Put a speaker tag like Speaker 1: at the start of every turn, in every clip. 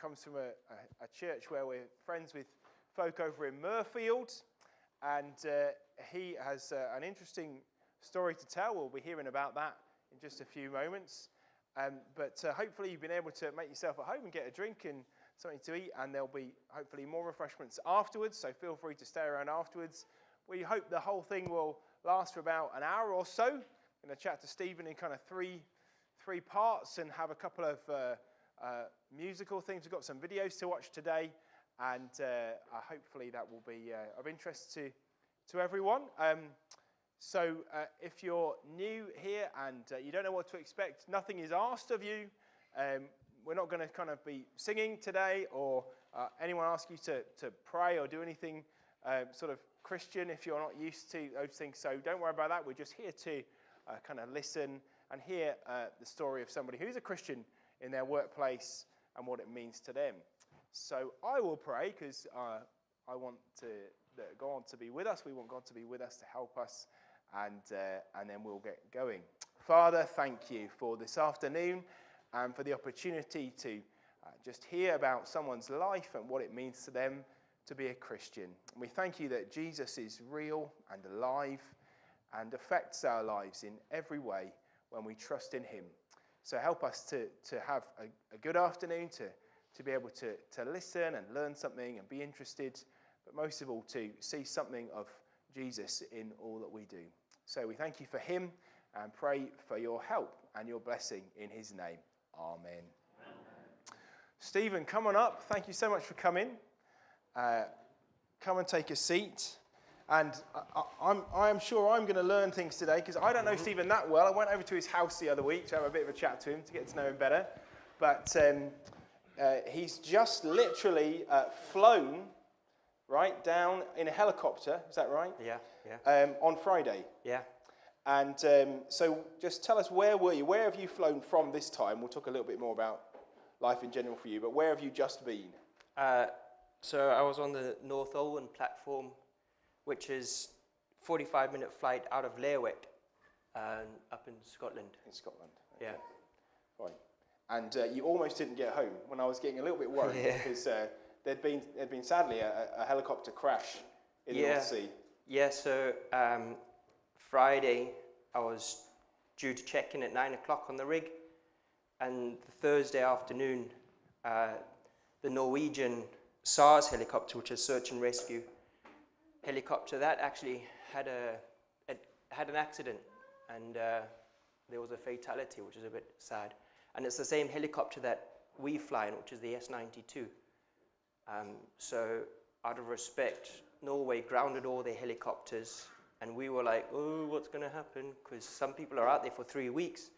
Speaker 1: comes from a church where we're friends with folk over in Murfield, and he has an interesting story to tell. We'll be hearing about that in just a few moments. But hopefully you've been able to make yourself at home and get a drink and something to eat, and there'll be hopefully more refreshments afterwards, so feel free to stay around afterwards. We hope the whole thing will last for about an hour or so. I'm going to chat to Stephen in kind of three parts and have a couple of musical things. We've got some videos to watch today, and hopefully that will be of interest to everyone. So if you're new here and you don't know what to expect, nothing is asked of you. We're not going to kind of be singing today or anyone ask you to pray or do anything sort of Christian if you're not used to those things. So don't worry about that. We're just here to kind of listen and hear the story of somebody who's a Christian in their workplace and what it means to them. So I will pray because I want God to be with us. We want God to be with us to help us, and then we'll get going. Father, thank you for this afternoon and for the opportunity to just hear about someone's life and what it means to them to be a Christian. And we thank you that Jesus is real and alive and affects our lives in every way when we trust in him. So help us to have a good afternoon, to be able to listen and learn something and be interested, but most of all to see something of Jesus in all that we do. So we thank you for him and pray for your help and your blessing in his name. Amen. Stephen, come on up. Thank you so much for coming. Come and take a seat. And I am sure I'm going to learn things today because I don't know Stephen that well. I went over to his house the other week to have a bit of a chat to him to get to know him better. But he's just literally flown right down in a helicopter. Is that right?
Speaker 2: Yeah.
Speaker 1: On Friday.
Speaker 2: Yeah.
Speaker 1: And so just tell us, where were you? Where have you flown from this time? We'll talk a little bit more about life in general for you, but where have you just been?
Speaker 2: So I was on the North Owen platform, which is 45-minute flight out of Lerwick, up in Scotland.
Speaker 1: In Scotland. Okay.
Speaker 2: Yeah.
Speaker 1: Right. And you almost didn't get home when I was getting a little bit worried because there'd been sadly a helicopter crash in the North Sea.
Speaker 2: Yeah, so Friday I was due to check in at 9 o'clock on the rig, and the Thursday afternoon the Norwegian SARS helicopter, which is search and rescue helicopter, that actually had an accident, and there was a fatality, which is a bit sad. And it's the same helicopter that we fly in, which is the S-92. So out of respect, Norway grounded all their helicopters, and we were like, oh, what's going to happen? Because some people are out there for 3 weeks,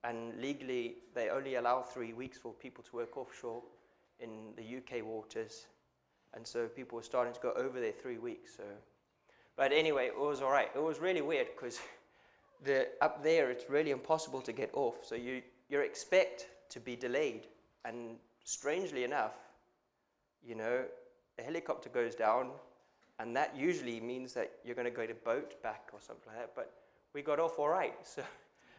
Speaker 2: and legally they only allow 3 weeks for people to work offshore in the UK waters. And so people were starting to go over there 3 weeks. So, but anyway, it was all right. It was really weird because up there it's really impossible to get off. So you expect to be delayed, and strangely enough, you know, a helicopter goes down, and that usually means that you're going to go to boat back or something like that. But we got off all right. So,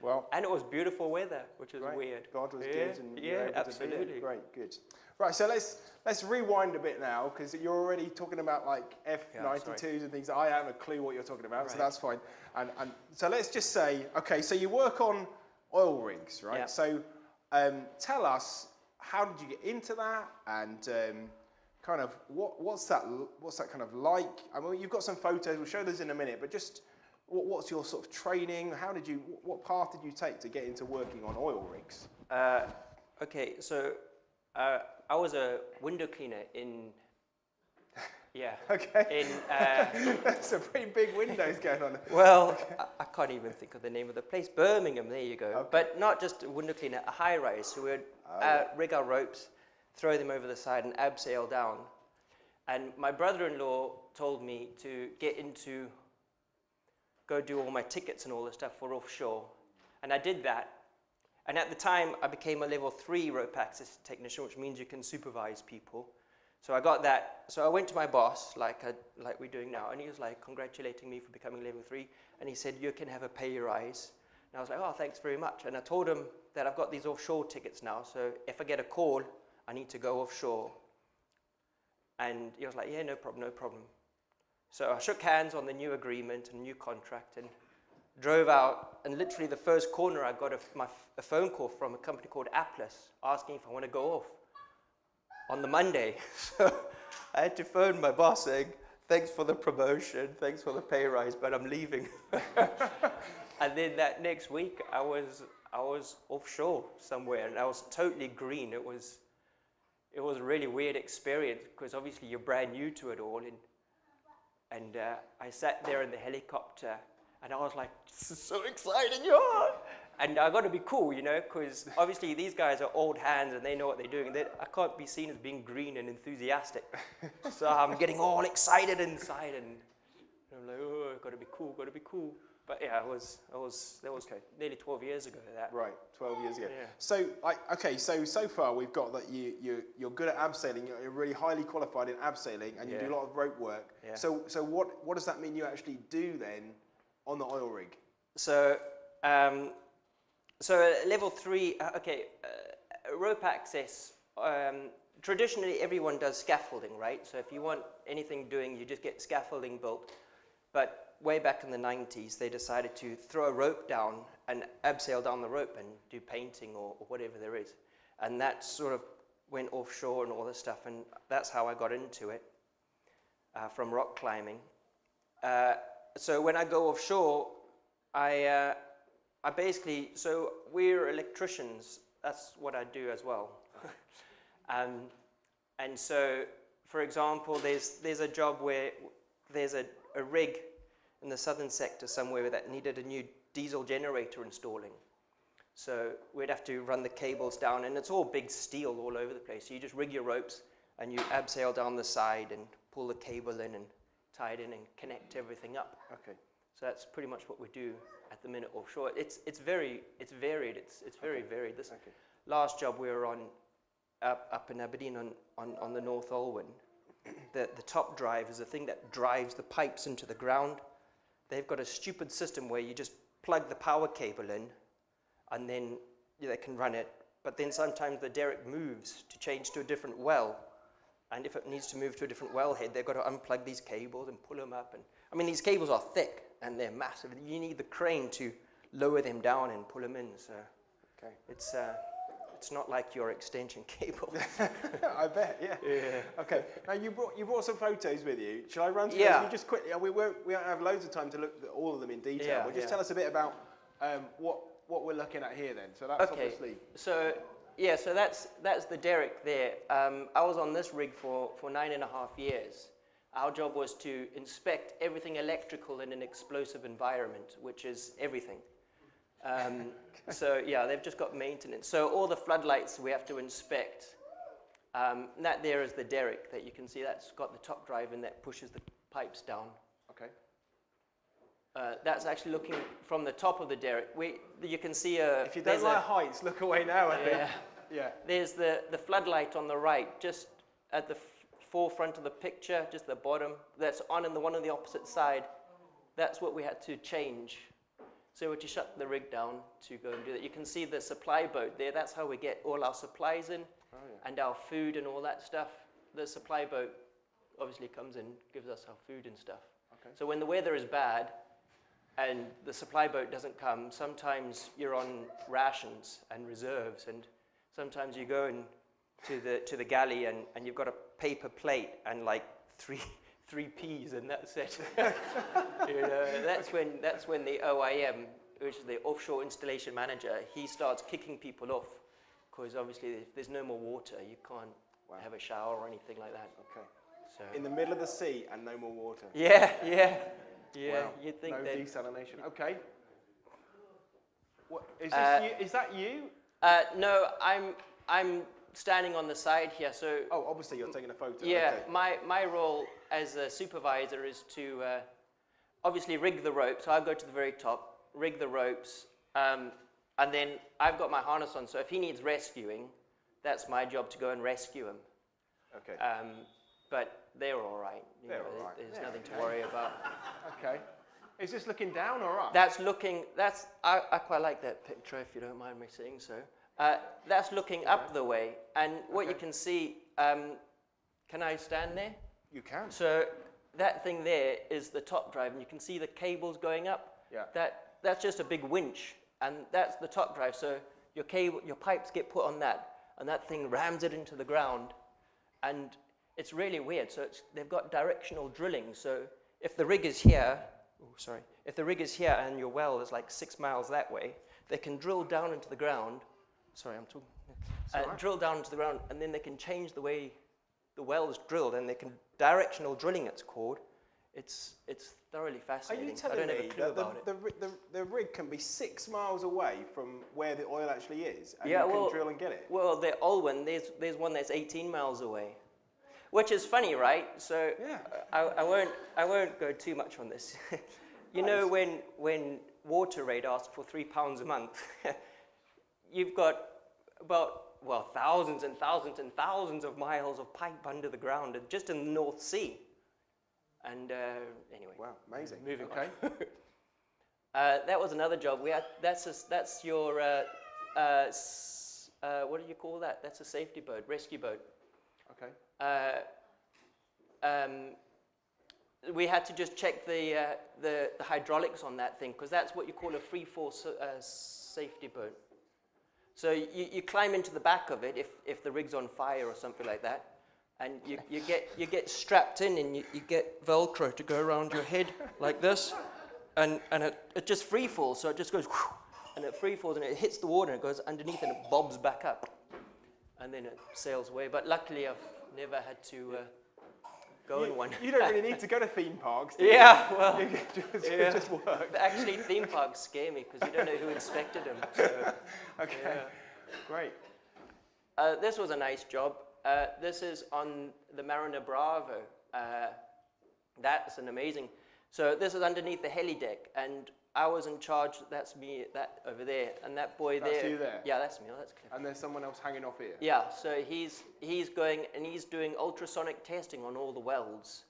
Speaker 2: well, and it was beautiful weather, which was weird.
Speaker 1: God was good, and you were able
Speaker 2: absolutely.
Speaker 1: To be great, good. Right, so let's rewind a bit now because you're already talking about like F-92s and things. I haven't a clue what you're talking about, so that's fine. And so let's just say, okay, so you work on oil rigs, right? Yeah. So tell us, how did you get into that, and kind of what's that kind of like? I mean, you've got some photos. We'll show those in a minute, but just what's your sort of training? What path did you take to get into working on oil rigs?
Speaker 2: Okay, so I was a window cleaner in. Yeah.
Speaker 1: Okay. That's some pretty big windows going on.
Speaker 2: Well, okay. I can't even think of the name of the place. Birmingham, there you go. Okay. But not just a window cleaner, a high rise. So we would rig our ropes, throw them over the side, and abseil down. And my brother-in-law told me to go do all my tickets and all the stuff for offshore. And I did that. And at the time, I became a level 3 rope access technician, which means you can supervise people. So I got that. So I went to my boss, like we're doing now, and he was like congratulating me for becoming level 3. And he said, you can have a pay rise. And I was like, oh, thanks very much. And I told him that I've got these offshore tickets now, so if I get a call, I need to go offshore. And he was like, yeah, no problem, no problem. So I shook hands on the new agreement and new contract and drove out. And literally the first corner, I got a phone call from a company called Atlas asking if I want to go off on the Monday. So I had to phone my boss saying, thanks for the promotion, thanks for the pay rise, but I'm leaving. And then that next week, I was offshore somewhere, and I was totally green. It was a really weird experience, because obviously you're brand new to it all. And I sat there in the helicopter, and I was like, this is so exciting, yeah! And I got to be cool, you know, because obviously these guys are old hands and they know what they're doing. I can't be seen as being green and enthusiastic. So I'm getting all excited inside, and I'm like, oh, got to be cool, got to be cool. But yeah, that was okay. Nearly 12 years ago. That.
Speaker 1: Right, 12 years ago.
Speaker 2: Yeah.
Speaker 1: So, so far we've got that you're good at abseiling. You're really highly qualified in abseiling, and you do a lot of rope work.
Speaker 2: Yeah.
Speaker 1: So what does that mean you actually do then on the oil rig?
Speaker 2: So level 3. Rope access. Traditionally, everyone does scaffolding, right? So if you want anything doing, you just get scaffolding built. But way back in the 90s, they decided to throw a rope down and abseil down the rope and do painting or whatever there is. And that sort of went offshore and all this stuff, and that's how I got into it, from rock climbing. So when I go offshore, I basically, so we're electricians, that's what I do as well. And so, for example, there's a job where there's a rig in the southern sector somewhere that needed a new diesel generator installing. So we'd have to run the cables down, and it's all big steel all over the place. So you just rig your ropes and you abseil down the side and pull the cable in and tie it in and connect everything up.
Speaker 1: Okay.
Speaker 2: So that's pretty much what we do at the minute offshore. It's varied. It's very varied. This last job we were on up in Aberdeen on the North Olwen. The top drive is the thing that drives the pipes into the ground. They've got a stupid system where you just plug the power cable in, and then they can run it. But then sometimes the derrick moves to change to a different well. And if it needs to move to a different wellhead, they've got to unplug these cables and pull them up. And I mean, these cables are thick and they're massive. You need the crane to lower them down and pull them in. So it's not like your extension cable.
Speaker 1: I bet, yeah. Okay. Now you brought some photos with you. Shall I run through
Speaker 2: those?
Speaker 1: You just quickly? We don't have loads of time to look at all of them in detail. But just tell us a bit about what we're looking at here then. So that's obviously.
Speaker 2: So that's the derrick there. I was on this rig for 9.5 years. Our job was to inspect everything electrical in an explosive environment, which is everything. So they've just got maintenance. So all the floodlights we have to inspect. That there is the derrick that you can see. That's got the top drive and that pushes the pipes down.
Speaker 1: Okay.
Speaker 2: That's actually looking from the top of the derrick. You can see
Speaker 1: if you don't like heights, look away now.
Speaker 2: Yeah. There's the floodlight on the right, just at the forefront of the picture, just the bottom. That's on, and the one on the opposite side. That's what we had to change. So we had to shut the rig down to go and do that. You can see the supply boat there. That's how we get all our supplies in, and our food and all that stuff. The supply boat obviously comes in, gives us our food and stuff.
Speaker 1: Okay.
Speaker 2: So when the weather is bad and the supply boat doesn't come, sometimes you're on rations and reserves, and sometimes you go to the galley and you've got a paper plate and like three peas, and that's it. That's when the OIM, which is the Offshore Installation Manager, he starts kicking people off, because obviously if there's no more water, you can't have a shower or anything like that.
Speaker 1: Okay.
Speaker 2: So
Speaker 1: in the middle of the sea and no more water.
Speaker 2: Yeah.
Speaker 1: Wow.
Speaker 2: You'd think
Speaker 1: no desalination. Okay. What is
Speaker 2: this?
Speaker 1: Is that you?
Speaker 2: No, I'm standing on the side here. So
Speaker 1: obviously you're taking a photo.
Speaker 2: Yeah,
Speaker 1: okay.
Speaker 2: my role as a supervisor is to obviously rig the ropes. So I go to the very top, rig the ropes, and then I've got my harness on. So if he needs rescuing, that's my job to go and rescue him.
Speaker 1: Okay.
Speaker 2: But they're all right.
Speaker 1: All right.
Speaker 2: There's nothing to worry about.
Speaker 1: Okay. Is this looking down or up?
Speaker 2: That's looking. I quite like that picture, if you don't mind me saying so. That's looking up the way. And what you can see, can I stand there?
Speaker 1: You can.
Speaker 2: So that thing there is the top drive, and you can see the cables going up.
Speaker 1: Yeah.
Speaker 2: That's just a big winch, and that's the top drive. So your pipes get put on that, and that thing rams it into the ground, and it's really weird. So they've got directional drilling. So if the rig is here, if the rig is here and your well is like 6 miles that way, they can drill down into the ground. Sorry, I'm talking. Drill down into the ground, and then they can change the way the well is drilled, and they can directional drilling. It's called. It's thoroughly fascinating.
Speaker 1: Are you telling me that the rig can be 6 miles away from where the oil actually is, and you can drill and get it?
Speaker 2: Well, the old one, there's one that's 18 miles away, which is funny, right? So
Speaker 1: yeah.
Speaker 2: I won't go too much on this. You know, when WaterAid asks for £3 a month, you've got about thousands and thousands and thousands of miles of pipe under the ground, just in the North Sea. And anyway. Wow,
Speaker 1: amazing.
Speaker 2: Moving on. That was another job. We had. That's your. What do you call that? That's a safety boat, rescue boat.
Speaker 1: Okay.
Speaker 2: We had to just check the hydraulics on that thing, because that's what you call a free fall safety boat. So you climb into the back of it if the rig's on fire or something like that, and you get strapped in, and you get Velcro to go around your head like this, and it just free falls. So it just goes, and it free falls, and it hits the water, and it goes underneath, and it bobs back up, and then it sails away. But luckily, I've never had to go in one.
Speaker 1: You don't really need to go to theme parks, do you?
Speaker 2: Yeah, well,
Speaker 1: it just works.
Speaker 2: Actually, theme parks scare me because you don't know who inspected them. So,
Speaker 1: okay,
Speaker 2: yeah.
Speaker 1: Great.
Speaker 2: This was a nice job. This is on the Mariner Bravo. That's an amazing. So this is underneath the heli deck, and I was in charge. That's me, that over there, and that boy there.
Speaker 1: That's you there?
Speaker 2: Yeah, that's me. Oh, that's clever.
Speaker 1: And there's someone else hanging off here?
Speaker 2: Yeah, so he's going and he's doing ultrasonic testing on all the welds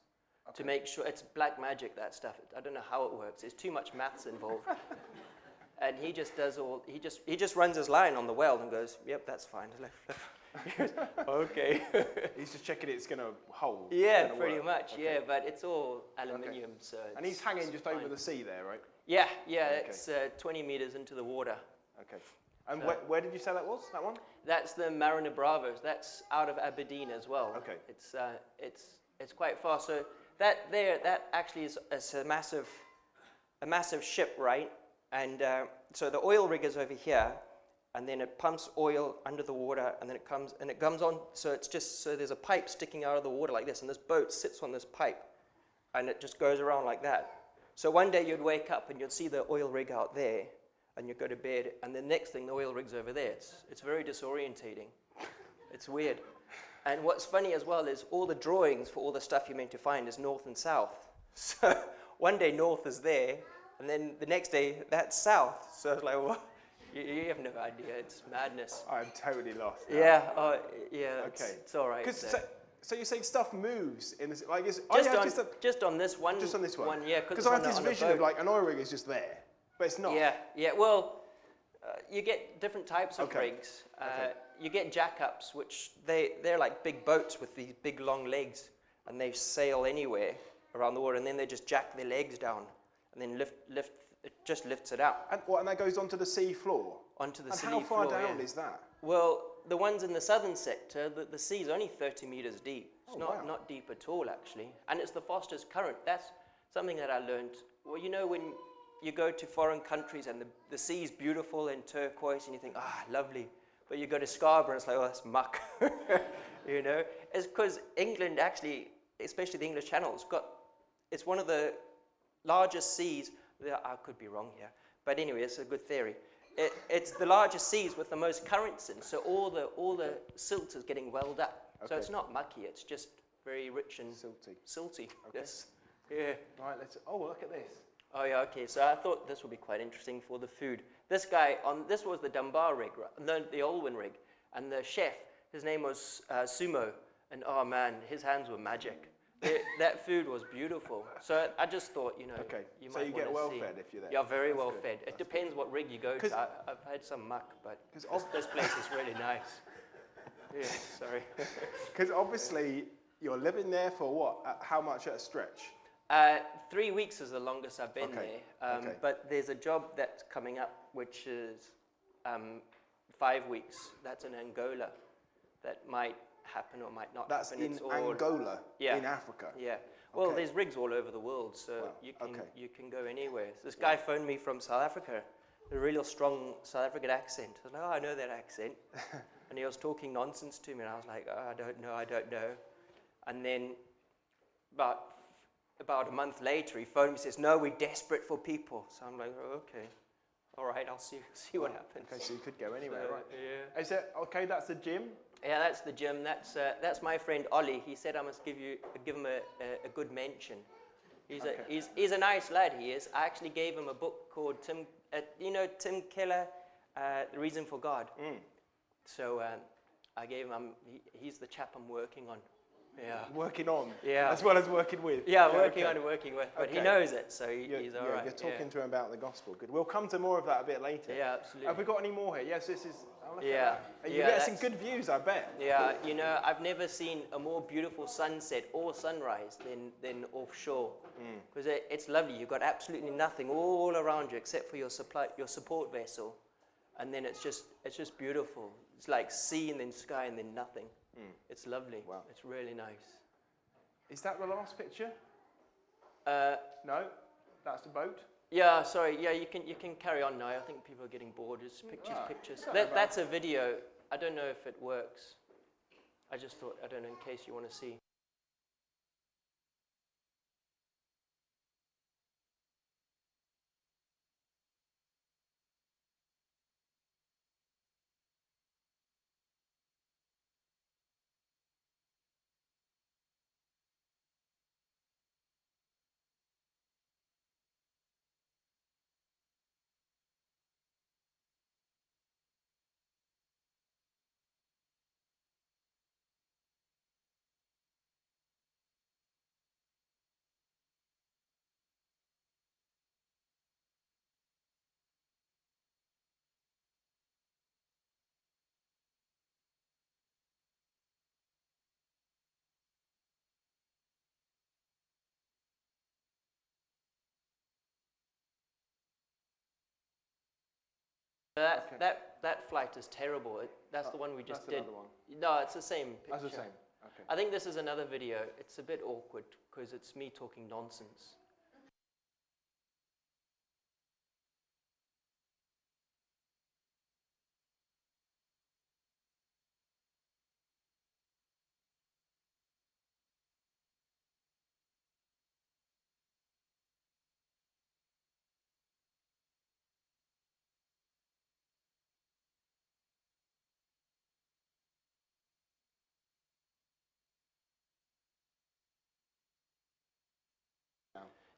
Speaker 2: to make sure. It's black magic, that stuff. I don't know how it works. There's too much maths involved. And he just does he just runs his line on the weld and goes, yep, that's fine. Okay.
Speaker 1: He's just checking it's going to hold.
Speaker 2: Yeah, pretty much. Okay. Yeah, but it's all aluminium, so.
Speaker 1: And he's hanging just over the sea there, right?
Speaker 2: Yeah, it's 20 meters into the water.
Speaker 1: Okay. And where did you say that was? That one? That's
Speaker 2: the Mariner Bravos. That's out of Aberdeen as well.
Speaker 1: Okay.
Speaker 2: It's quite far. So that actually is a massive ship, right? And so the oil rig is over here, and then it pumps oil under the water, and then it comes on. So it's just there's a pipe sticking out of the water like this, and this boat sits on this pipe, and it just goes around like that. So one day you'd wake up and you'd see the oil rig out there, and you'd go to bed, and the next thing the oil rig's over there. It's very disorientating. It's weird. And what's funny as well is all the drawings for all the stuff you're meant to find is north and south. So one day north is there, and then the next day that's south. So it's like, well, you have no idea. It's madness.
Speaker 1: I'm totally lost now.
Speaker 2: Yeah.
Speaker 1: Okay.
Speaker 2: It's all right.
Speaker 1: So you're saying stuff moves in this, like it's
Speaker 2: just on this one.
Speaker 1: Just on this one.
Speaker 2: Yeah,
Speaker 1: because I have this vision of like an oil rig is just there, but it's not.
Speaker 2: Yeah. Well, you get different types of rigs. You get jackups, which they're like big boats with these big long legs, and they sail anywhere around the water, and then they just jack their legs down, and then lift. It just lifts it out.
Speaker 1: And that goes onto the sea floor?
Speaker 2: Onto the sea
Speaker 1: floor. And how far down
Speaker 2: yeah.
Speaker 1: is that?
Speaker 2: Well, the ones in the southern sector, the sea's only 30 meters deep. It's not deep at all, actually. And it's the Foster's Current. That's something that I learned. Well, you know, when you go to foreign countries and the sea's beautiful and turquoise, and you think, lovely. But you go to Scarborough, and it's like, oh, that's muck. You know? It's because England actually, especially the English Channel, it's one of the largest seas. I could be wrong here, but anyway, it's a good theory. It's the largest seas with the most currents in, so all the silt is getting welled up. Okay. So it's not mucky; it's just very rich and silty. Okay. Yes. Yeah.
Speaker 1: Right. Look at this.
Speaker 2: Oh yeah. Okay. So I thought this would be quite interesting for the food. This guy this was the Dunbar rig, the Olwyn rig, and the chef, his name was Sumo, and oh man, his hands were magic. That food was beautiful. So I just thought, you know,
Speaker 1: Okay.
Speaker 2: you
Speaker 1: So
Speaker 2: might
Speaker 1: you get
Speaker 2: wanna
Speaker 1: well
Speaker 2: see.
Speaker 1: fed if you're there.
Speaker 2: Yeah, very
Speaker 1: That's
Speaker 2: well
Speaker 1: good.
Speaker 2: fed. It depends what rig you go
Speaker 1: 'Cause-
Speaker 2: to. I've had some muck, but
Speaker 1: 'Cause
Speaker 2: this place is really nice. Yeah, sorry.
Speaker 1: Because obviously you're living there for what? How much at a stretch?
Speaker 2: 3 weeks is the longest I've been
Speaker 1: Okay,
Speaker 2: there.
Speaker 1: okay.
Speaker 2: But there's a job that's coming up, which is 5 weeks. That's in Angola. That might happen or might not
Speaker 1: That's
Speaker 2: happen.
Speaker 1: in
Speaker 2: It's all,
Speaker 1: Angola,
Speaker 2: Yeah.
Speaker 1: in Africa.
Speaker 2: Yeah. Well,
Speaker 1: Okay.
Speaker 2: there's rigs all over the world, so
Speaker 1: Wow,
Speaker 2: you can go anywhere. So this guy phoned me from South Africa, a real strong South African accent. I was like, oh, I know that accent. And he was talking nonsense to me, and I was like, oh, I don't know. And then about a month later, he phoned me and says, no, we're desperate for people. So I'm like, oh, okay. All right, I'll see what happens.
Speaker 1: Okay, so you could go anywhere,
Speaker 2: So,
Speaker 1: right?
Speaker 2: Yeah.
Speaker 1: Is it okay? That's the gym.
Speaker 2: Yeah, that's the gym. That's my friend Ollie. He said I must give him a good mention. He's a nice lad. He is. I actually gave him a book called Tim Keller, The Reason for God. So I gave him. He's the chap I'm working on. Yeah.
Speaker 1: Working on.
Speaker 2: Yeah.
Speaker 1: As well as working with.
Speaker 2: Yeah, working
Speaker 1: okay.
Speaker 2: on and working with. But he
Speaker 1: Okay.
Speaker 2: knows it, so he's all right.
Speaker 1: You're talking to him about the gospel. Good. We'll come to more of that a bit later.
Speaker 2: Yeah, absolutely.
Speaker 1: Have we got any more here? Yes, this is. Oh, look at
Speaker 2: Yeah.
Speaker 1: that. You
Speaker 2: Yeah,
Speaker 1: get some
Speaker 2: that's-
Speaker 1: good views, I bet.
Speaker 2: Yeah, you know, I've never seen a more beautiful sunset or sunrise than offshore. Because it's lovely. You've got absolutely nothing all around you except for your support vessel, and then it's just beautiful. It's like sea and then sky and then nothing. It's lovely.
Speaker 1: Wow.
Speaker 2: It's really nice.
Speaker 1: Is that the last picture?
Speaker 2: Uh,
Speaker 1: No, that's the boat.
Speaker 2: yeah, sorry. Yeah, you can carry on now. I think people are getting bored. It's pictures. That's a video. I don't know if it works. I just thought, I don't know, in case you want to see. That flight is terrible. That's the one we just
Speaker 1: that's
Speaker 2: did.
Speaker 1: another one.
Speaker 2: No, it's the same picture.
Speaker 1: That's the same. Okay.
Speaker 2: I think this is another video. It's a bit awkward because it's me talking nonsense.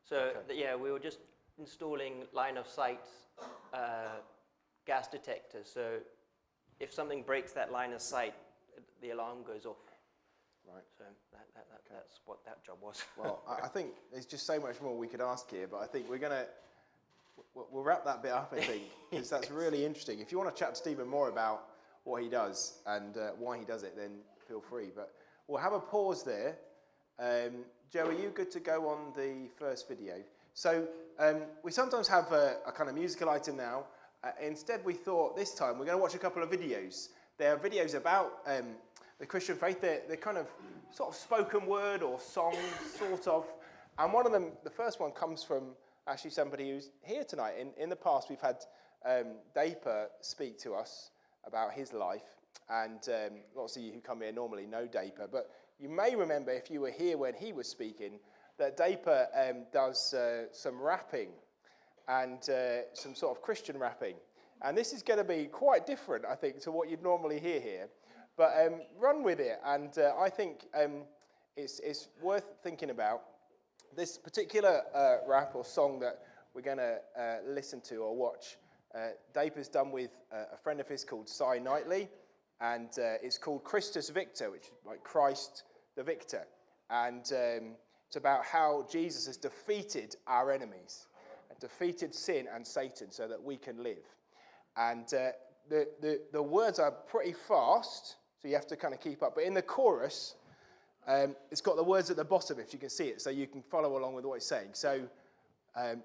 Speaker 2: So
Speaker 1: Okay.
Speaker 2: yeah, we were just installing line of sight gas detectors. So if something breaks that line of sight, the alarm goes off.
Speaker 1: Right.
Speaker 2: So that's what that job was.
Speaker 1: Well, I think there's just so much more we could ask here, but I think we'll wrap that bit up, I think, because that's really interesting. If you want to chat to Stephen more about what he does and why he does it, then feel free. But we'll have a pause there. Joe, are you good to go on the first video? So we sometimes have a kind of musical item now. Instead, we thought this time we're going to watch a couple of videos. They're videos about the Christian faith. They're kind of sort of spoken word or songs, sort of. And one of them, the first one, comes from actually somebody who's here tonight. In the past, we've had Daper speak to us about his life. And lots of you who come here normally know Daper. But you may remember, if you were here when he was speaking, that Daper does some rapping and some sort of Christian rapping. And this is going to be quite different, I think, to what you'd normally hear here. But run with it, and I think it's worth thinking about. This particular rap or song that we're going to listen to or watch, Daper's done with a friend of his called Cy Knightley, and it's called Christus Victor, which is like Christ the Victor. And it's about how Jesus has defeated our enemies, and defeated sin and Satan so that we can live. And the words are pretty fast, so you have to kind of keep up. But in the chorus, it's got the words at the bottom, if you can see it, so you can follow along with what it's saying. So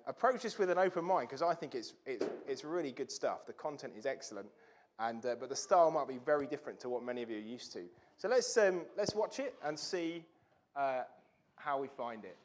Speaker 1: approach this with an open mind, because I think it's really good stuff. The content is excellent, and but the style might be very different to what many of you are used to. So let's watch it and see how we find it.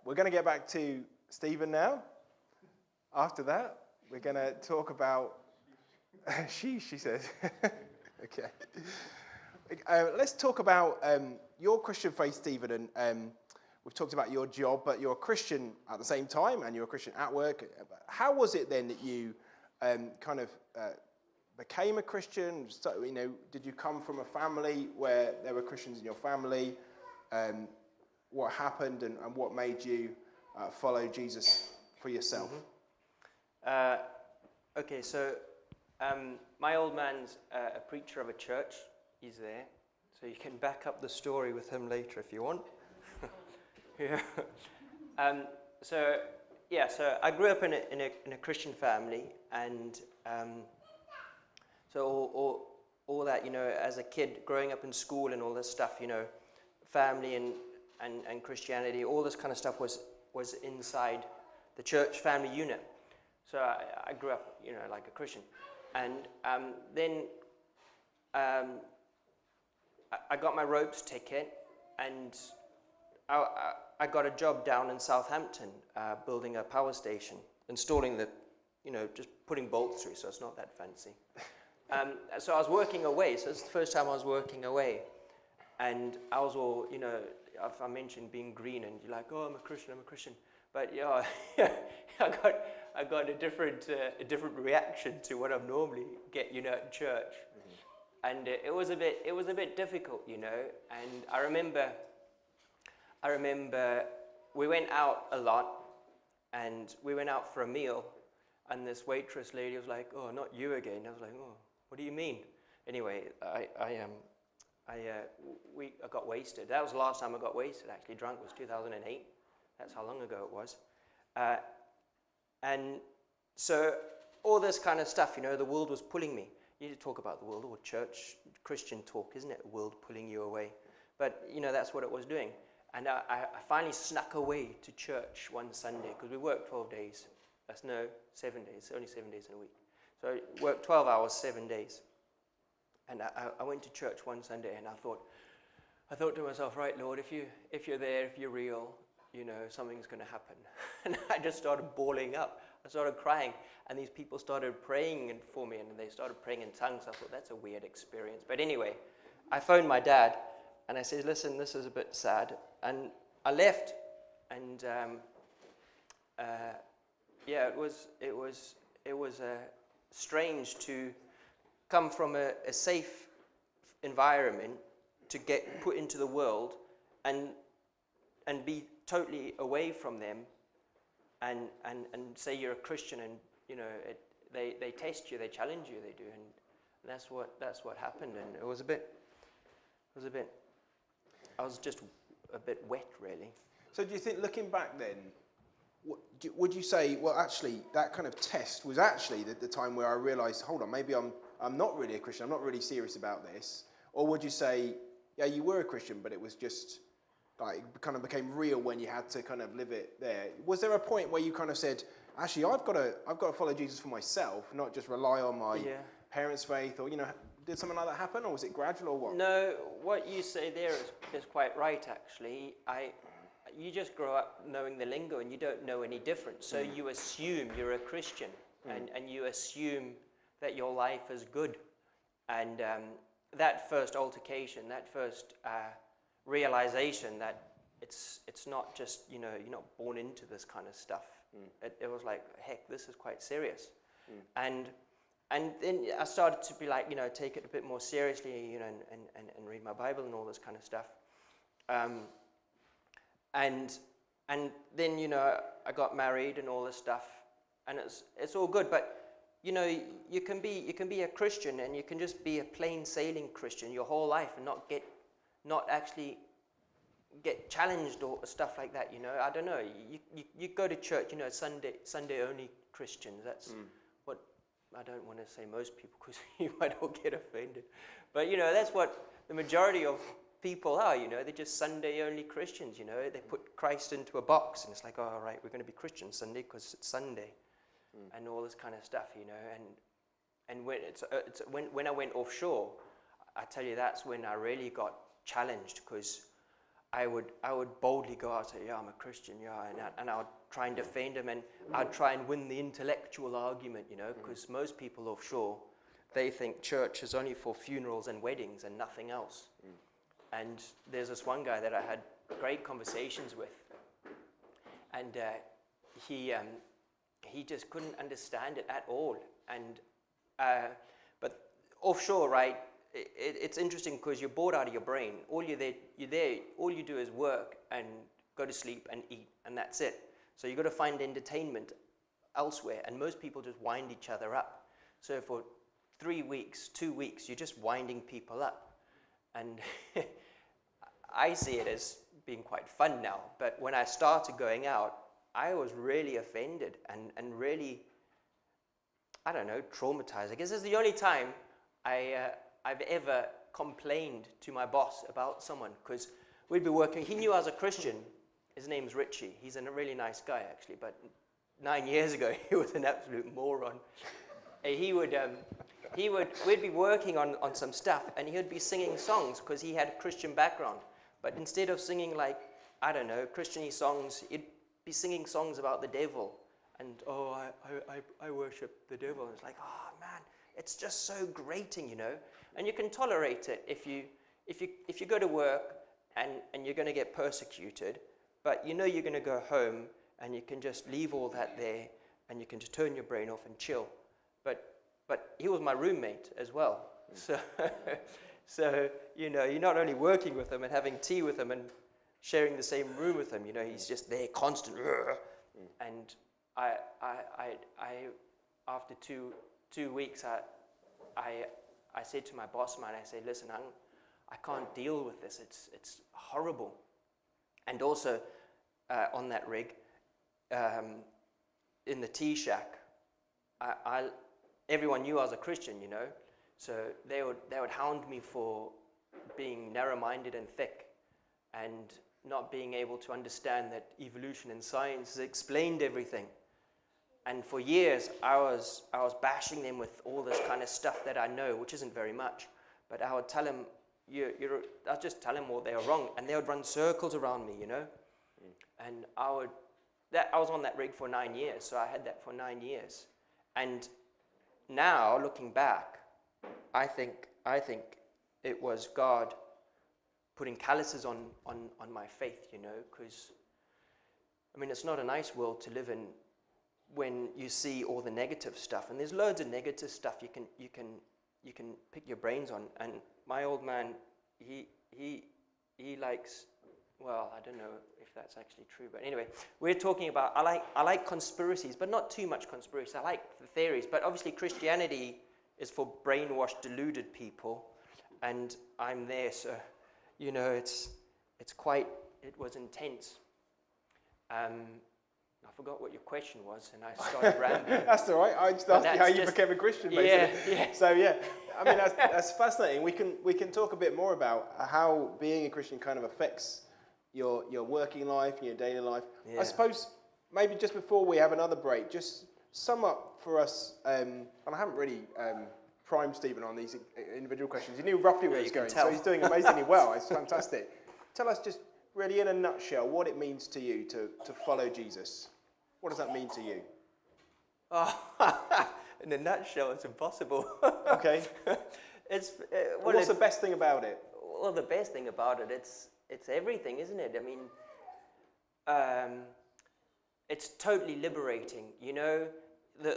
Speaker 1: We're going to get back to Stephen now. After that, we're going to talk about... she says. Okay. Let's talk about your Christian faith, Stephen, and we've talked about your job, but you're a Christian at the same time, and you're a Christian at work. How was it then that you became a Christian? So, did you come from a family where there were Christians in your family? What happened and what made you follow Jesus for yourself?
Speaker 2: Okay, so my old man's a preacher of a church. He's there. So you can back up the story with him later if you want. Yeah. So I grew up in a Christian family, and so all that, as a kid, growing up in school and all this stuff, family and Christianity, all this kind of stuff was inside the church family unit. So I grew up, like a Christian. And then I got my ropes ticket, and I got a job down in Southampton, building a power station, installing just putting bolts through, so it's not that fancy. So I was working away, so it's the first time I was working away. And I was all, if I mentioned being green, and you're like, oh, I'm a Christian. But yeah, I got a different reaction to what I normally get, at church. Mm-hmm. And it was a bit difficult, And I remember we went out a lot, and we went out for a meal, and this waitress lady was like, oh, not you again. I was like, oh, what do you mean? Anyway, I got wasted. That was the last time I got wasted, actually. Drunk was 2008. That's how long ago it was. And so all this kind of stuff, the world was pulling me. You talk about the world, or church, Christian talk, isn't it? The world pulling you away. But, that's what it was doing. And I finally snuck away to church one Sunday, because we worked 12 days. 7 days, only 7 days in a week. So I worked 12 hours, 7 days. And I went to church one Sunday, and I thought to myself, right, Lord, if you're there, if you're real, something's going to happen. And I just started bawling up. I started crying, and these people started praying for me, and they started praying in tongues. I thought, that's a weird experience. But anyway, I phoned my dad, and I said, listen, this is a bit sad. And I left, and it was strange to come from a safe environment to get put into the world and be totally away from them, and say you're a Christian, and they test you, they challenge you, they do, and that's what happened. And I was just a bit wet, really.
Speaker 1: So do you think, looking back then, would you say, well, actually, that kind of test was actually the time where I realised, hold on, maybe I'm not really a Christian, I'm not really serious about this? Or would you say, yeah, you were a Christian, but it was just, like, it kind of became real when you had to kind of live it there? Was there a point where you kind of said, actually, I've got to follow Jesus for myself, not just rely on my parents' faith, or, did something like that happen, or was it gradual, or what?
Speaker 2: No, what you say there is quite right, actually. You just grow up knowing the lingo, and you don't know any different. So you assume you're a Christian, and you assume that your life is good. And that first altercation, that first realization that it's not just, you're not born into this kind of stuff. It was like, heck, this is quite serious. And then I started to be like, take it a bit more seriously, and read my Bible and all this kind of stuff. And then, I got married and all this stuff, and it's all good. But, you can be a Christian, and you can just be a plain sailing Christian your whole life and not actually get challenged or stuff like that. I don't know. You go to church, Sunday only Christians. That's what I don't want to say most people, because you might all get offended. But that's what the majority of people are. They're just Sunday only Christians. They put Christ into a box, and it's like, oh, all right, we're going to be Christian Sunday because it's Sunday, and all this kind of stuff. And when I went offshore, I tell you, that's when I really got challenged, because I would boldly go out and say, yeah, I'm a Christian, and I would try and defend him, and I'd try and win the intellectual argument, because most people offshore, they think church is only for funerals and weddings and nothing else. And there's this one guy that I had great conversations with, and he just couldn't understand it at all. And but offshore, right? It's interesting because you're bored out of your brain. All you do is work and go to sleep and eat, and that's it. So you've got to find entertainment elsewhere, and most people just wind each other up. So for 3 weeks, 2 weeks, you're just winding people up. And I see it as being quite fun now, but when I started going out, I was really offended and really, I don't know, traumatized. I guess it's the only time I've ever complained to my boss about someone, because we'd be working. He knew I was a Christian. His name's Richie. He's a really nice guy, actually, but 9 years ago, he was an absolute moron. We'd be working on some stuff, and he would be singing songs because he had a Christian background. But instead of singing like, I don't know, Christian-y songs, he'd be singing songs about the devil. And, oh, I worship the devil. And it's like, oh, man, it's just so grating, you know. And you can tolerate it if you go to work and you're going to get persecuted, but you know you're going to go home and you can just leave all that there and you can just turn your brain off and chill. But he was my roommate as well. So you know, you're not only working with him and having tea with him and sharing the same room with him, you know, he's just there constant. And I after two weeks, I said to my boss man, I said, listen, I can't deal with this. It's horrible. And also on that rig, in the tea shack, everyone knew I was a Christian, you know, so they would hound me for being narrow-minded and thick, and not being able to understand that evolution and science explained everything. And for years, I was bashing them with all this kind of stuff that I know, which isn't very much. But I would tell them, I'd just tell them what they were wrong, and they would run circles around me, you know. And I was on that rig for 9 years, so I had that for 9 years. And now, looking back, I think it was God putting calluses on my faith, you know, because, I mean, it's not a nice world to live in when you see all the negative stuff, and there's loads of negative stuff you can pick your brains on. And my old man, he likes, well, I don't know if that's actually true, but anyway, we're talking about, I like conspiracies, but not too much conspiracy. I like the theories, but obviously Christianity is for brainwashed, deluded people, and I'm there, so, you know, it was intense. I forgot what your question was, and I started rambling.
Speaker 1: That's all right. I just asked you how you became a Christian, basically.
Speaker 2: Yeah.
Speaker 1: So yeah, I mean that's fascinating. We can talk a bit more about how being a Christian kind of affects your working life and your daily life. Yeah. I suppose maybe just before we have another break, just sum up for us. And I haven't really primed Stephen on these individual questions. He knew roughly where he's going, so he's doing amazingly well. It's fantastic. Tell us just really in a nutshell what it means to you to follow Jesus. What does that mean to you?
Speaker 2: Oh, in a nutshell, it's impossible.
Speaker 1: Okay. What's the best thing about it?
Speaker 2: Well, the best thing about it, it's everything, isn't it? I mean, it's totally liberating. You know,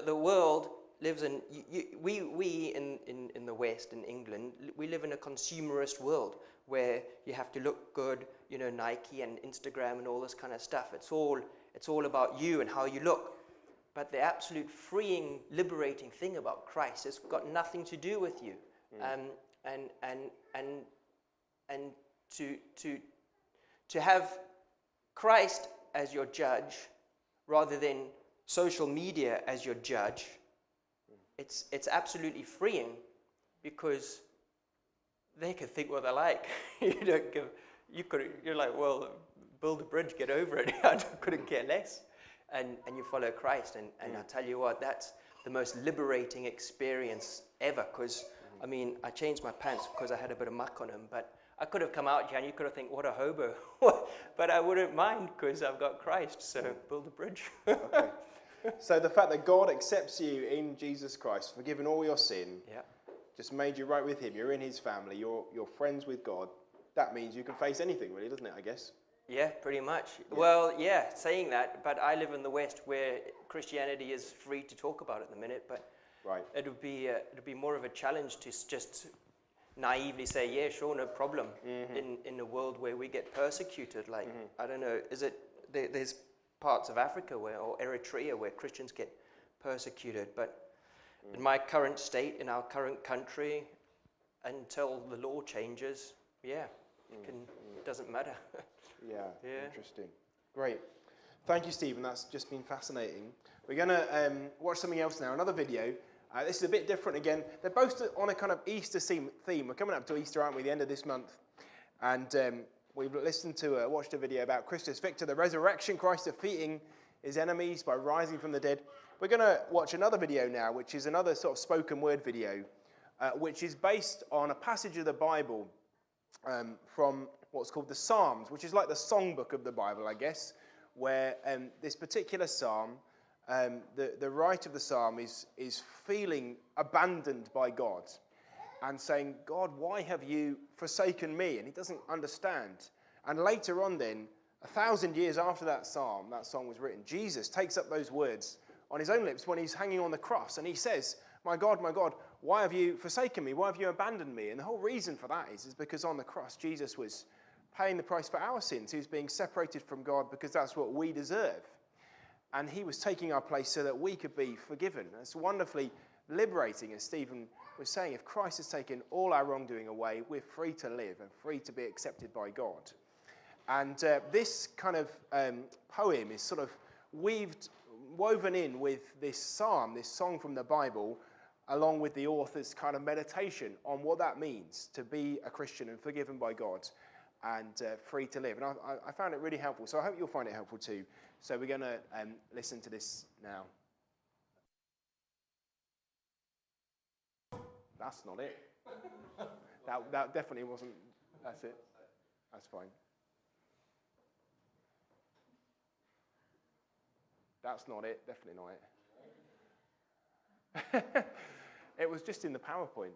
Speaker 2: the world lives in we in the West, in England, we live in a consumerist world where you have to look good. You know, Nike and Instagram and all this kind of stuff. It's all about you and how you look. But the absolute freeing, liberating thing about Christ has got nothing to do with you. And to have Christ as your judge rather than social media as your judge, it's absolutely freeing, because they can think what they like. You're like, well, build a bridge, get over it. I couldn't care less. And you follow Christ, and I tell you what, that's the most liberating experience ever, because, I mean, I changed my pants because I had a bit of muck on them, but I could have come out here and you could have think, what a hobo. But I wouldn't mind, because I've got Christ, so build a bridge.
Speaker 1: Okay. So the fact that God accepts you in Jesus Christ, forgiven all your sin, just made you right with him, you're in his family, you're friends with God, that means you can face anything, really, doesn't it, I guess?
Speaker 2: Yeah, pretty much. Yeah. Well, yeah, saying that, but I live in the West where Christianity is free to talk about at the minute, but
Speaker 1: Right.
Speaker 2: It'd be more of a challenge to just naively say, yeah, sure, no problem. In a world where we get persecuted, like I don't know, there's parts of Africa or Eritrea where Christians get persecuted, but in my current state, in our current country, until the law changes, it doesn't matter.
Speaker 1: Yeah,
Speaker 2: Yeah.
Speaker 1: interesting. Great. Thank you, Stephen. That's just been fascinating. We're going to watch something else now, another video. This is a bit different again. They're both on a kind of Easter theme. We're coming up to Easter, aren't we, the end of this month? And we've watched a video about Christus Victor, the resurrection, Christ defeating his enemies by rising from the dead. We're going to watch another video now, which is another sort of spoken word video, which is based on a passage of the Bible from what's called the Psalms, which is like the songbook of the Bible, I guess, where this particular psalm, the writer of the psalm is feeling abandoned by God and saying, God, why have you forsaken me? And he doesn't understand. And later on then, 1,000 years after that song was written, Jesus takes up those words on his own lips when he's hanging on the cross, and he says, my God, why have you forsaken me? Why have you abandoned me? And the whole reason for that is because on the cross, Jesus was paying the price for our sins. He was being separated from God because that's what we deserve. And he was taking our place so that we could be forgiven. It's wonderfully liberating, as Stephen was saying. If Christ has taken all our wrongdoing away, we're free to live and free to be accepted by God. And this kind of poem is sort of woven in with this psalm, this song from the Bible, along with the author's kind of meditation on what that means to be a Christian and forgiven by God and free to live. And I found it really helpful, so I hope you'll find it helpful too. So we're going to listen to this now. That's not it. That definitely wasn't. That's it. That's fine. That's not it. Definitely not it. It was just in the PowerPoint.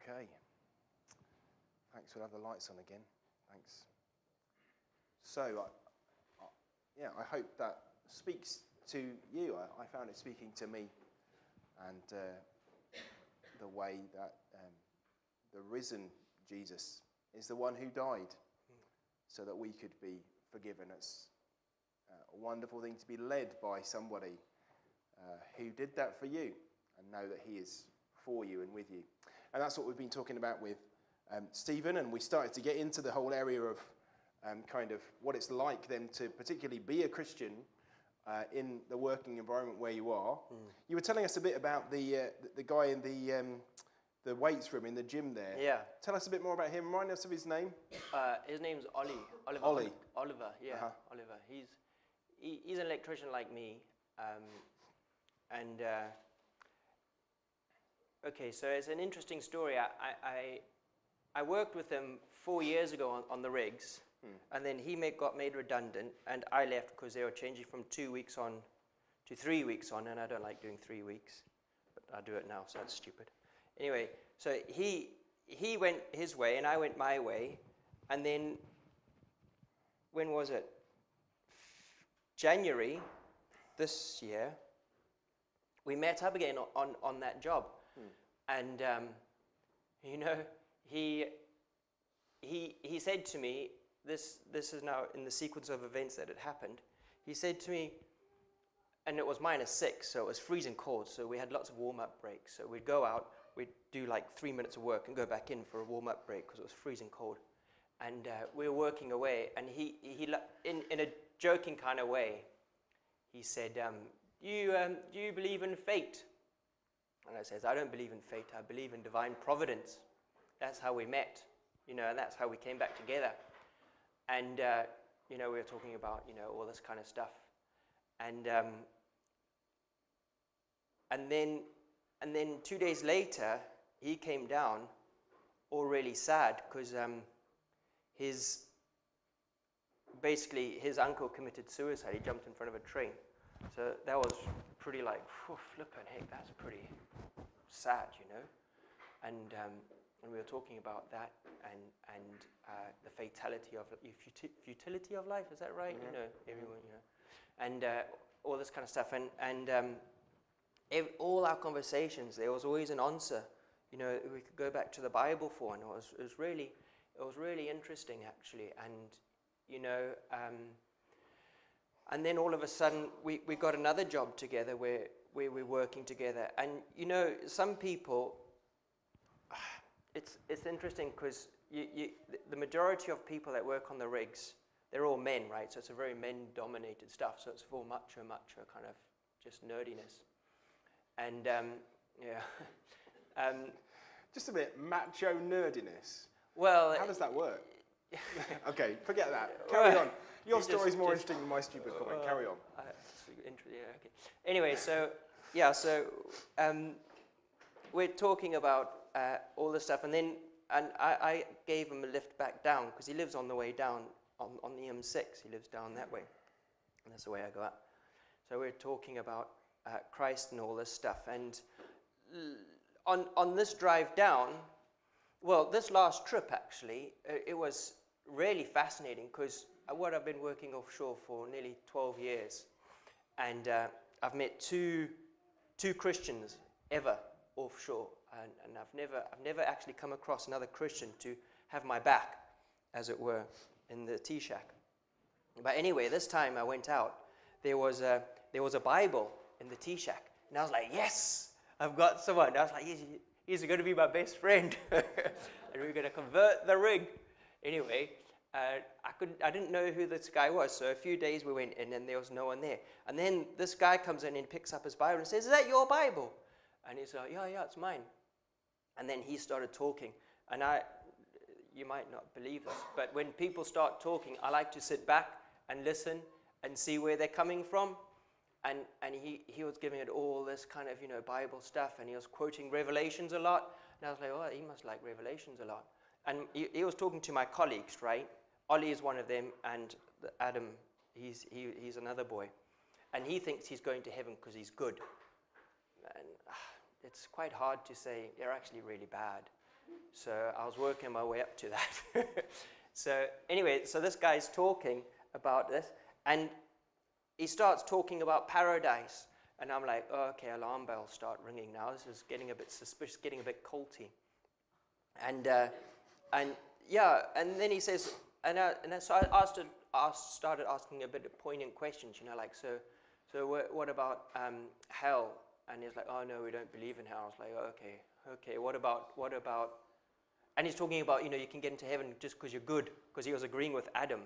Speaker 1: Okay. Thanks. We'll have the lights on again. Thanks. So, I hope that speaks to you. I found it speaking to me, and the way that the risen Jesus is the one who died so that we could be forgiven. It's a wonderful thing to be led by somebody who did that for you and know that he is for you and with you. And that's what we've been talking about with Stephen, and we started to get into the whole area of kind of what it's like then to particularly be a Christian in the working environment where you are. You were telling us a bit about the guy in the weights room in the gym there.
Speaker 2: Yeah.
Speaker 1: Tell us a bit more about him. Remind us of his name.
Speaker 2: His name's Ollie.
Speaker 1: Ollie.
Speaker 2: Oliver, yeah.
Speaker 1: Uh-huh.
Speaker 2: Oliver. He's an electrician like me. Okay, so it's an interesting story. I worked with him 4 years ago on the rigs, and then he got made redundant, and I left because they were changing from 2 weeks on to 3 weeks on, and I don't like doing 3 weeks, but I do it now, so that's stupid. Anyway, so he went his way, and I went my way, and then, when was it? January this year, we met up again on that job. And, he said to me, this is now in the sequence of events that had happened. He said to me, and it was -6, so it was freezing cold, so we had lots of warm-up breaks. So we'd go out, we'd do like 3 minutes of work and go back in for a warm-up break because it was freezing cold. And we were working away, and he in a joking kind of way, he said, do you believe in fate? And I says, I don't believe in fate, I believe in divine providence. That's how we met, and that's how we came back together. And, we were talking about, all this kind of stuff. And then 2 days later, he came down all really sad because his uncle committed suicide. He jumped in front of a train. So that was pretty like, flippin' heck, that's pretty sad, And we were talking about that and the futility of life. Is that right?
Speaker 1: Mm-hmm.
Speaker 2: Everyone, and all this kind of stuff. And all our conversations, there was always an answer. We could go back to the Bible for, and it was really interesting actually. And and then all of a sudden, we got another job together where we're working together. And, some people, it's interesting because the majority of people that work on the rigs, they're all men, right? So it's a very men-dominated stuff. So it's full macho kind of just nerdiness. And,
Speaker 1: just a bit macho nerdiness.
Speaker 2: Well,
Speaker 1: how does that work? Okay, forget that. Carry on. Your story's more interesting than my stupid comment. Carry on.
Speaker 2: Okay. Anyway, so we're talking about all this stuff, and I gave him a lift back down because he lives on the way down on the M6. He lives down that way, and that's the way I go up. So we're talking about Christ and all this stuff, and on this drive down, well, this last trip actually, it was really fascinating because I've been working offshore for nearly 12 years, and I've met two Christians ever offshore, and I've never actually come across another Christian to have my back, as it were, in the tea shack. But anyway, this time I went out, there was a Bible in the tea shack, and I was like, yes, I've got someone. I was like, he's going to be my best friend, and we're going to convert the rig. Anyway, I didn't know who this guy was, so a few days we went in and there was no one there. And then this guy comes in and picks up his Bible and says, is that your Bible? And he's like, yeah, it's mine. And then he started talking. And you might not believe this, but when people start talking, I like to sit back and listen and see where they're coming from. And he was giving it all this kind of, Bible stuff, and he was quoting Revelations a lot. And I was like, oh, he must like Revelations a lot. And he was talking to my colleagues, right? Ollie is one of them, and Adam, he's another boy. And he thinks he's going to heaven because he's good. And it's quite hard to say, you're actually really bad. So I was working my way up to that. So anyway, so this guy's talking about this, and he starts talking about paradise. And I'm like, oh, okay, alarm bells start ringing now. This is getting a bit suspicious, getting a bit culty. And then he says, so I started asking a bit of poignant questions, like, so what about hell? And he's like, oh no, we don't believe in hell. I was like, oh, okay, what about? And he's talking about, you can get into heaven just because you're good, because he was agreeing with Adam.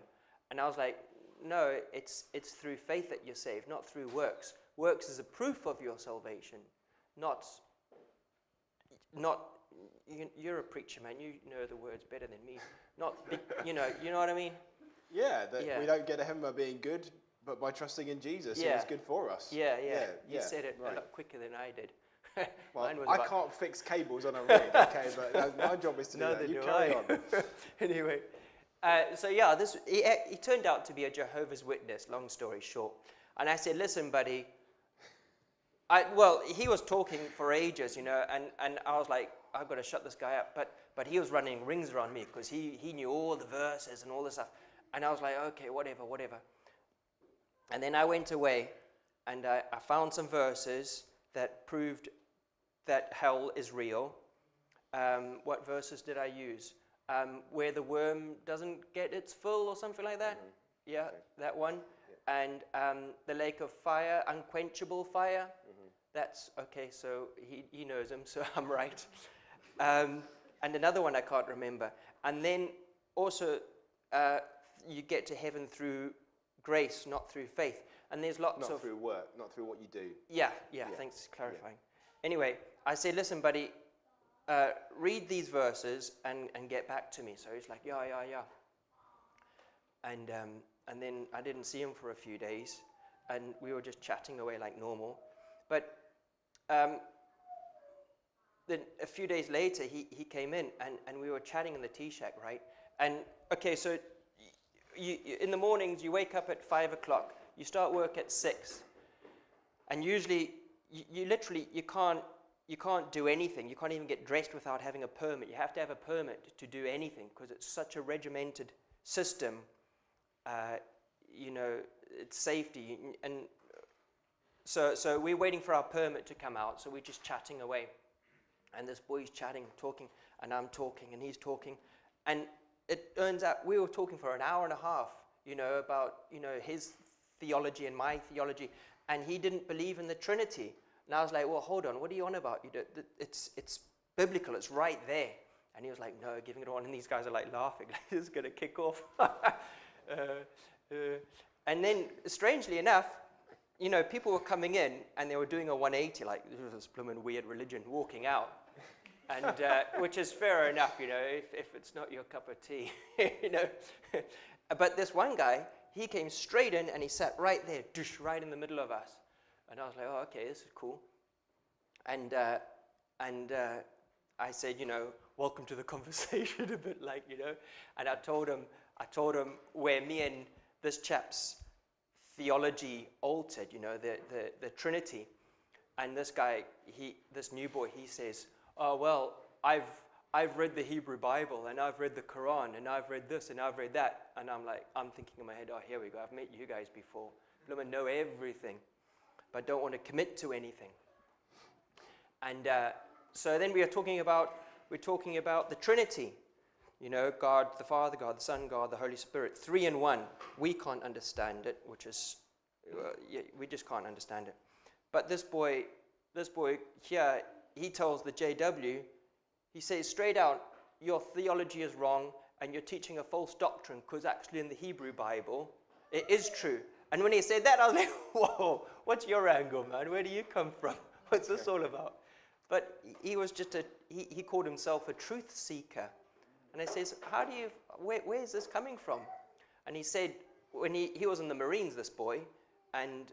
Speaker 2: And I was like, no, it's through faith that you're saved, not through works. Works is a proof of your salvation, not. You're a preacher, man. You know the words better than me. You know what I mean?
Speaker 1: Yeah, we don't get to heaven by being good, but by trusting in Jesus, who is good for us.
Speaker 2: Yeah. You said it a lot quicker than I did.
Speaker 1: Well, I can't fix cables on a rig, okay, but my job is to do that. You carry on.
Speaker 2: Anyway, he turned out to be a Jehovah's Witness, long story short. And I said, listen, buddy, he was talking for ages, and I was like, I've got to shut this guy up. But he was running rings around me because he knew all the verses and all this stuff. And I was like, okay, whatever. And then I went away and I found some verses that proved that hell is real. What verses did I use? Where the worm doesn't get its fill or something like that. Mm-hmm. Yeah, okay. That one. Yeah. And the lake of fire, unquenchable fire. Mm-hmm. That's, okay, so he knows them, so I'm right. And another one I can't remember. And then also you get to heaven through grace, not through faith. And there's lots
Speaker 1: Not through work, not through what you do.
Speaker 2: Yeah, thanks for clarifying. Yeah. Anyway, I said, listen, buddy, read these verses and get back to me. So he's like, yeah. And then I didn't see him for a few days, and we were just chatting away like normal. But then a few days later, he came in, and we were chatting in the tea shack, right? And, okay, so you in the mornings, you wake up at 5 o'clock. You start work at 6, and usually you can't do anything. You can't even get dressed without having a permit. You have to have a permit to do anything because it's such a regimented system. It's safety, and so we're waiting for our permit to come out. So we're just chatting away, and this boy's chatting, talking, and I'm talking, and he's talking, and it turns out we were talking for an hour and a half. About his theology and my theology, and he didn't believe in the Trinity. And I was like, well, hold on, what are you on about? It's biblical, it's right there. And he was like, no, giving it on. And these guys are like laughing, like this is going to kick off. And then, strangely enough, people were coming in and they were doing a 180, like this blooming weird religion, walking out. And which is fair enough, if it's not your cup of tea, But this one guy, he came straight in and he sat right there, right in the middle of us. And I was like, oh, okay, this is cool. And I said, welcome to the conversation a bit like, And I told him where me and this chap's theology altered, the Trinity. And this guy, this new boy, he says, oh, well, I've read the Hebrew Bible, and I've read the Quran, and I've read this, and I've read that. And I'm thinking in my head, oh, here we go. I've met you guys before. I know everything, but don't want to commit to anything. And so then we're talking about the Trinity. God the Father, God the Son, God the Holy Spirit, 3 in 1. We can't understand it, which is, we just can't understand it. But this boy here, he tells the JW, he says straight out, your theology is wrong and you're teaching a false doctrine, because actually in the Hebrew Bible, it is true. And when he said that, I was like, whoa, what's your angle, man? Where do you come from? What's this all about? But he was just he called himself a truth seeker. And I says, where is this coming from? And he said, when he was in the Marines, this boy, and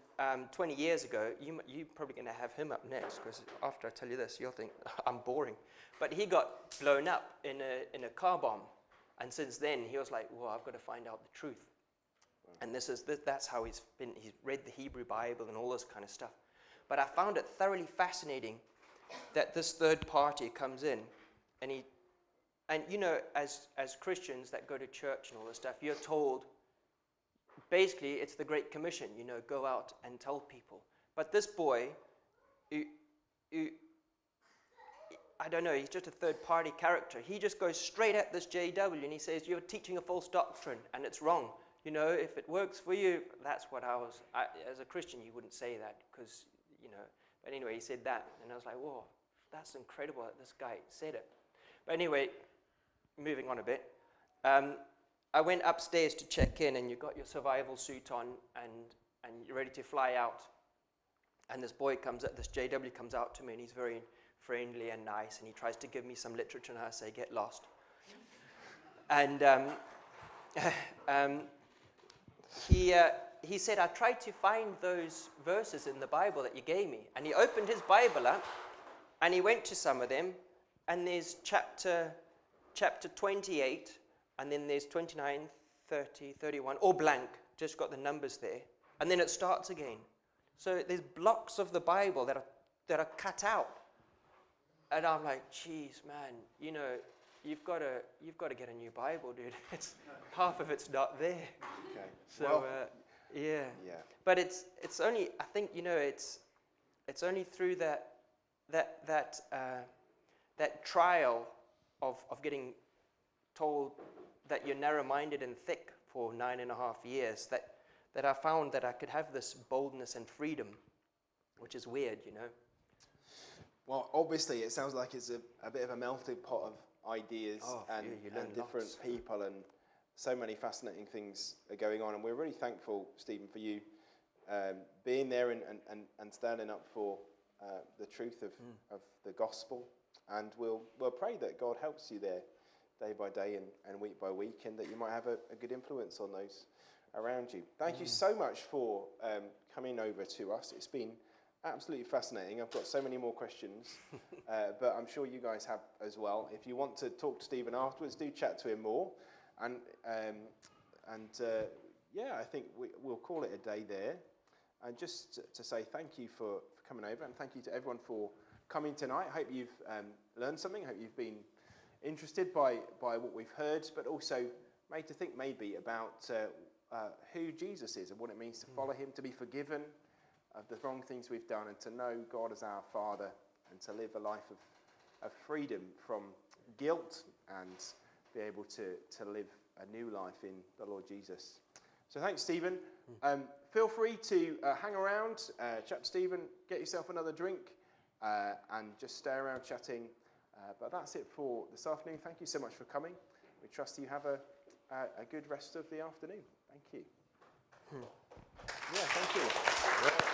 Speaker 2: 20 years ago, you're probably going to have him up next, because after I tell you this, you'll think I'm boring. But he got blown up in a car bomb. And since then, he was like, well, I've got to find out the truth. And that's how he's read the Hebrew Bible and all this kind of stuff. But I found it thoroughly fascinating that this third party comes in, and And you know, as Christians that go to church and all this stuff, you're told, basically, it's the Great Commission, you know, go out and tell people. But this boy, who, I don't know, he's just a third-party character. He just goes straight at this JW and he says, you're teaching a false doctrine and it's wrong. You know, if it works for you, that's what as a Christian, you wouldn't say that because, you know. But anyway, he said that. And I was like, whoa, that's incredible that this guy said it. But anyway, moving on a bit. I went upstairs to check in, and you got your survival suit on, and you're ready to fly out. And this JW comes out to me, and he's very friendly and nice, and he tries to give me some literature, and I say, get lost. And he said, I tried to find those verses in the Bible that you gave me. And he opened his Bible up, and he went to some of them, and there's chapter 28, and then there's 29, 30, 31, all blank, just got the numbers there. And then it starts again. So there's blocks of the Bible that are cut out. And I'm like, geez, man, you know, you've got to get a new Bible, dude. It's half of it's not there.
Speaker 1: Okay.
Speaker 2: So
Speaker 1: well,
Speaker 2: yeah.
Speaker 1: Yeah.
Speaker 2: But it's only, I think, you know, it's only through that trial of getting told that you're narrow-minded and thick for 9.5 years that I found that I could have this boldness and freedom, which is weird, you know.
Speaker 1: Well, obviously, it sounds like it's a bit of a melting pot of ideas and different people, and so many fascinating things are going on. And we're really thankful, Stephen, for you being there and standing up for the truth of the gospel. And we'll pray that God helps you there day by day and week by week, and that you might have a good influence on those around you. Thank you so much for coming over to us. It's been absolutely fascinating. I've got so many more questions, but I'm sure you guys have as well. If you want to talk to Stephen afterwards, do chat to him more. And I think we'll call it a day there. And just to say thank you for coming over, and thank you to everyone for coming tonight. I hope you've learned something. I hope you've been interested by what we've heard, but also made to think maybe about who Jesus is and what it means to follow him, to be forgiven of the wrong things we've done, and to know God as our Father, and to live a life of freedom from guilt, and be able to live a new life in the Lord Jesus. So thanks, Stephen. Feel free to hang around, chat to Stephen, get yourself another drink, and just stay around chatting. But that's it for this afternoon. Thank you so much for coming. We trust you have a good rest of the afternoon. Thank you. Yeah, thank you.